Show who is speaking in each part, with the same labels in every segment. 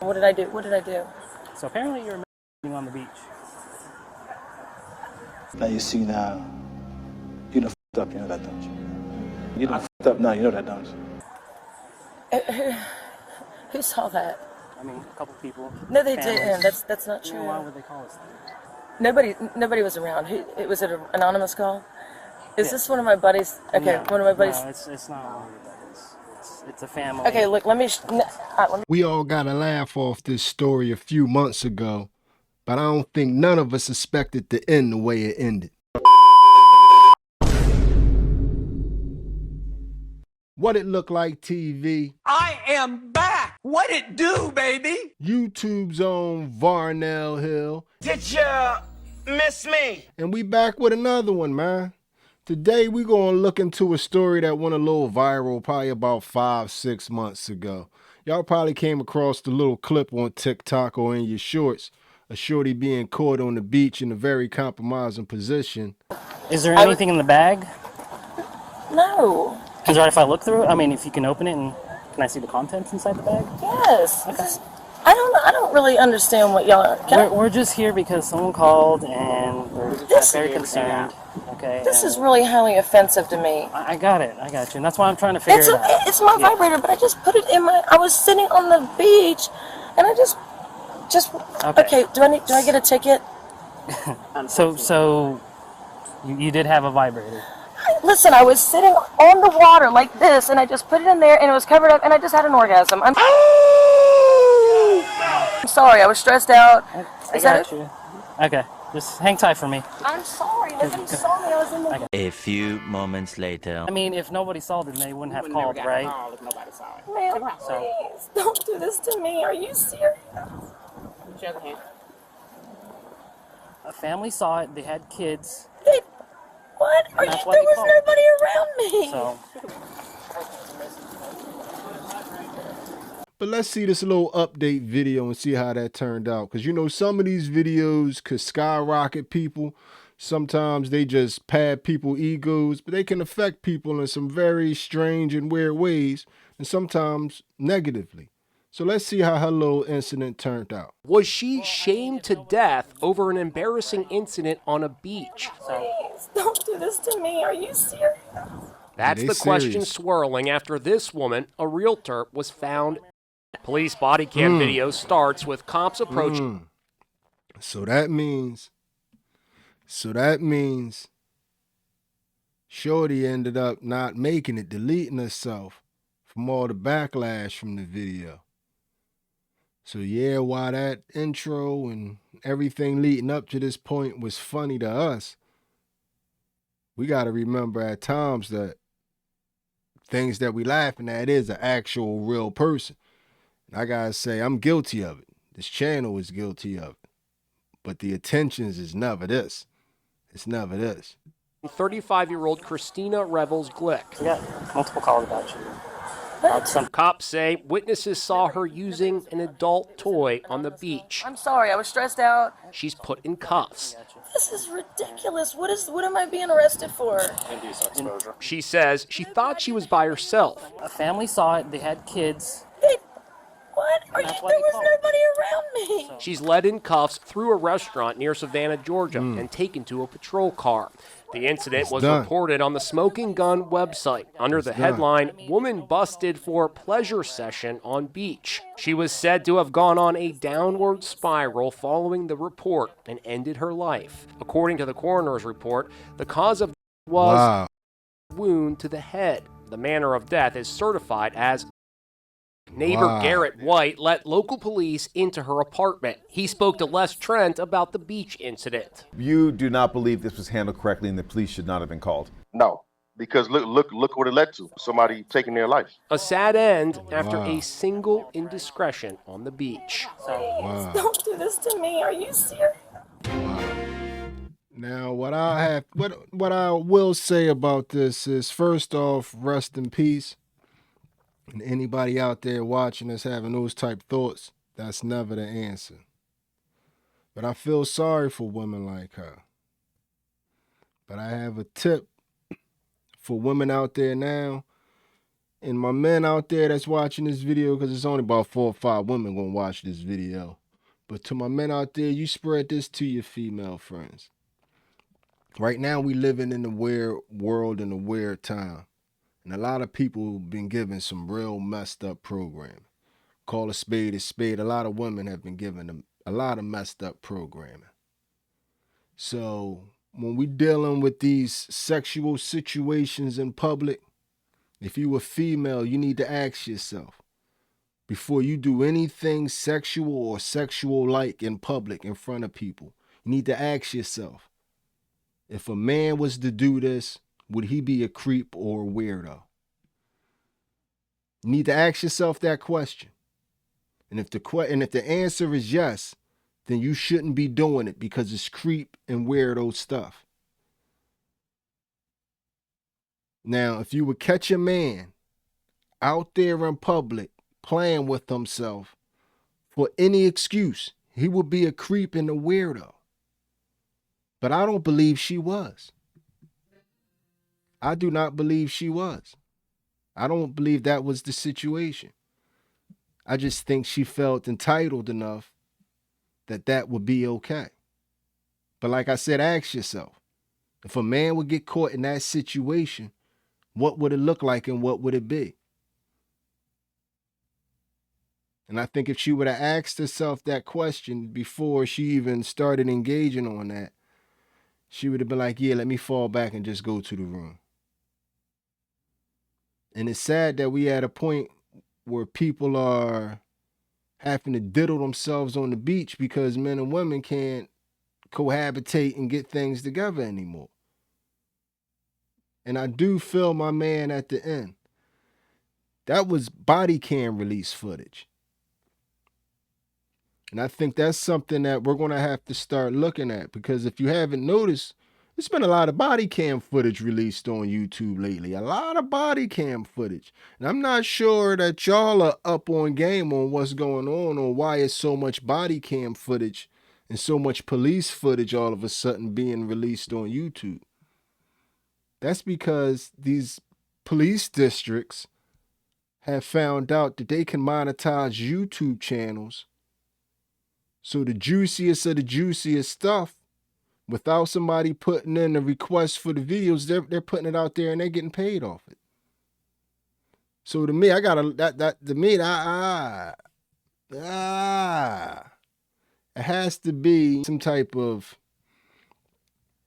Speaker 1: What did I do? What did I do?
Speaker 2: So apparently you're on the beach.
Speaker 3: Now you see now, you done f***ed up, you know that, don't you? You done f***ed up now, you know that, don't you?
Speaker 1: Who saw that?
Speaker 2: I mean, a couple people.
Speaker 1: No, they
Speaker 2: families.
Speaker 1: didn't. That's not true.
Speaker 2: Why would they call us that?
Speaker 1: Nobody was around. Was it an anonymous call? Is this one of my buddies? Okay,
Speaker 2: No,
Speaker 1: one of my buddies.
Speaker 2: No, it's not one of your buddies. It's a family.
Speaker 1: Okay, look, let me.
Speaker 4: We all got a laugh off this story a few months ago, but I don't think none of us expected to end the way it ended. What it look like, TV?
Speaker 5: I am back! What it do, baby?
Speaker 4: YouTube's own Varnell Hill.
Speaker 5: Did ya miss me?
Speaker 4: And we back with another one, man. Today we gonna look into a story that went a little viral probably about 5-6 months ago. Y'all probably came across the little clip on TikTok or in your shorts. A shorty being caught on the beach in a very compromising position.
Speaker 2: Is there anything in the bag?
Speaker 1: No.
Speaker 2: Is it right if I look through it? I mean, if you can open it and can I see the contents inside the bag?
Speaker 1: Yes.
Speaker 2: Okay.
Speaker 1: I don't really understand what y'all are.
Speaker 2: We're just here because someone called and we're very concerned. Okay.
Speaker 1: This is really highly offensive to me.
Speaker 2: I got it. I got you. And that's why I'm trying to figure it out.
Speaker 1: It's my vibrator, but I just put it in my. I was sitting on the beach, and I just. Okay. Do I get a ticket?
Speaker 2: So you did have a vibrator.
Speaker 1: Listen, I was sitting on the water like this, and I just put it in there, and it was covered up, and I just had an orgasm. I'm sorry, I was stressed out.
Speaker 2: I got you. Okay, just hang tight for me.
Speaker 1: I'm sorry, nobody saw me. I was in the.
Speaker 6: A few moments later.
Speaker 2: I mean, if nobody saw it, then they wouldn't have called, right?
Speaker 5: If nobody saw it.
Speaker 1: Man, please, don't do this to me. Are you serious?
Speaker 5: Shake a hand.
Speaker 2: A family saw it. They had kids.
Speaker 1: What? There
Speaker 2: That's why they
Speaker 1: was
Speaker 2: called.
Speaker 1: nobody around me.
Speaker 2: So
Speaker 4: But let's see this little update video and see how that turned out. Because, you know, some of these videos could skyrocket people. Sometimes they just pad people's egos, but they can affect people in some very strange and weird ways, and sometimes negatively. So let's see how her little incident turned out.
Speaker 7: Was she shamed to death over an embarrassing incident on a beach?
Speaker 1: Please, don't do this to me. Are you serious?
Speaker 7: That's the question swirling after this woman, a realtor, was found. Police body cam video starts with cops approaching.
Speaker 4: So that means Shorty ended up not making it, deleting herself from all the backlash from the video. So yeah, while that intro and everything leading up to this point was funny to us, we got to remember at times that things that we laughing at is an actual real person. And I got to say, I'm guilty of it. This channel is guilty of it. But the intentions is never this. It's never this.
Speaker 7: 35-year-old Christina REVELS-GLICK.
Speaker 2: we got multiple calls about you. Some
Speaker 7: Cops say witnesses saw her using an adult toy on the beach.
Speaker 1: I'm sorry, I was stressed out.
Speaker 7: She's put in cuffs.
Speaker 1: This is ridiculous. What am I being arrested for?
Speaker 7: She says she thought she was by herself.
Speaker 2: a family saw it. They had kids.
Speaker 1: What? There
Speaker 2: That's why they
Speaker 1: was
Speaker 2: called.
Speaker 1: nobody around me.
Speaker 7: She's led in cuffs through a restaurant near Savannah, Georgia, and taken to a patrol car. The incident was reported on the Smoking Gun website under the headline, "Woman Busted for Pleasure Session on Beach." She was said to have gone on a downward spiral following the report and ended her life. According to the coroner's report, the cause of death was a wound to the head. The manner of death is certified as Neighbor Garrett White let local police into her apartment. He spoke to Les Trent about the beach incident.
Speaker 8: You do not believe this was handled correctly and the police should not have been called?
Speaker 9: No, because look what it led to. Somebody taking their life.
Speaker 7: A sad end after a single indiscretion on the beach.
Speaker 1: Please, don't do this to me. Are you serious?
Speaker 4: Now, what I will say about this is, first off, rest in peace. And anybody out there watching us having those type thoughts, that's never the answer. But I feel sorry for women like her. But I have a tip for women out there now. And my men out there that's watching this video, because it's only about 4 or 5 women gonna watch this video. But to my men out there, you spread this to your female friends. Right now, we living in a weird world and a weird time. And a lot of people have been given some real messed up programming. Call a spade a spade. A lot of women have been given a lot of messed up programming. So when we dealing with these sexual situations in public, if you a female, you need to ask yourself, before you do anything sexual or sexual-like in public in front of people, you need to ask yourself, if a man was to do this, would he be a creep or a weirdo? You need to ask yourself that question. And if the answer is yes, then you shouldn't be doing it because it's creep and weirdo stuff. Now, if you would catch a man out there in public playing with himself for any excuse, he would be a creep and a weirdo. But I don't believe she was. I do not believe she was. I don't believe that was the situation. I just think she felt entitled enough that that would be okay. But like I said, ask yourself, if a man would get caught in that situation, what would it look like and what would it be? And I think if she would have asked herself that question before she even started engaging on that, she would have been like, yeah, let me fall back and just go to the room. And it's sad that we at a point where people are having to diddle themselves on the beach because men and women can't cohabitate and get things together anymore. And I do feel my man at the end. That was body cam release footage. And I think that's something that we're going to have to start looking at, because if you haven't noticed, there's been a lot of body cam footage released on YouTube lately. A lot of body cam footage. And I'm not sure that y'all are up on game on what's going on or why it's so much body cam footage and so much police footage all of a sudden being released on YouTube. That's because these police districts have found out that they can monetize YouTube channels. So the juiciest of the juiciest stuff, without somebody putting in a request for the videos, they're putting it out there and they're getting paid off it. So to me, it has to be some type of,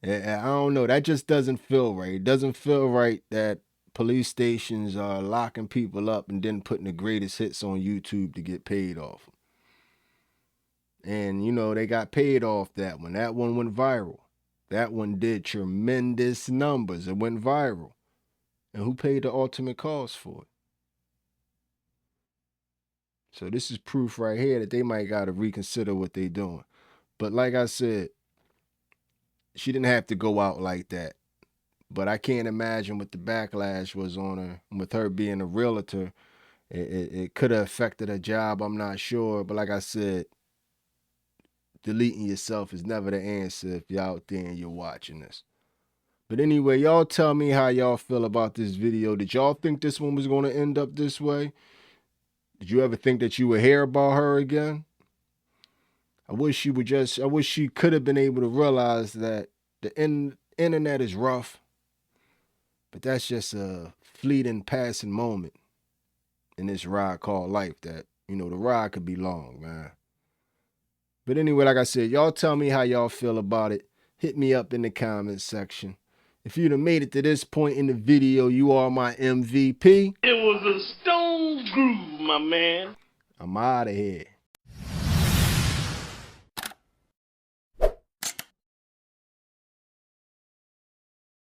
Speaker 4: I don't know, that just doesn't feel right. It doesn't feel right that police stations are locking people up and then putting the greatest hits on YouTube to get paid off. And, you know, they got paid off that one. That one went viral. That one did tremendous numbers. It went viral. And who paid the ultimate cost for it? So this is proof right here that they might got to reconsider what they're doing. But like I said, she didn't have to go out like that. But I can't imagine what the backlash was on her. With her being a realtor, it could have affected her job. I'm not sure. But like I said, deleting yourself is never the answer if you're out there and you're watching this. But anyway, y'all tell me how y'all feel about this video. Did y'all think this one was going to end up this way? Did you ever think that you would hear about her again? I wish she could have been able to realize that the internet is rough, but that's just a fleeting passing moment in this ride called life that, you know, the ride could be long, man. But anyway, like I said, y'all tell me how y'all feel about it. Hit me up in the comments section. If you'd have made it to this point in the video, you are my MVP.
Speaker 10: It was a stone groove, my man.
Speaker 4: I'm out of here.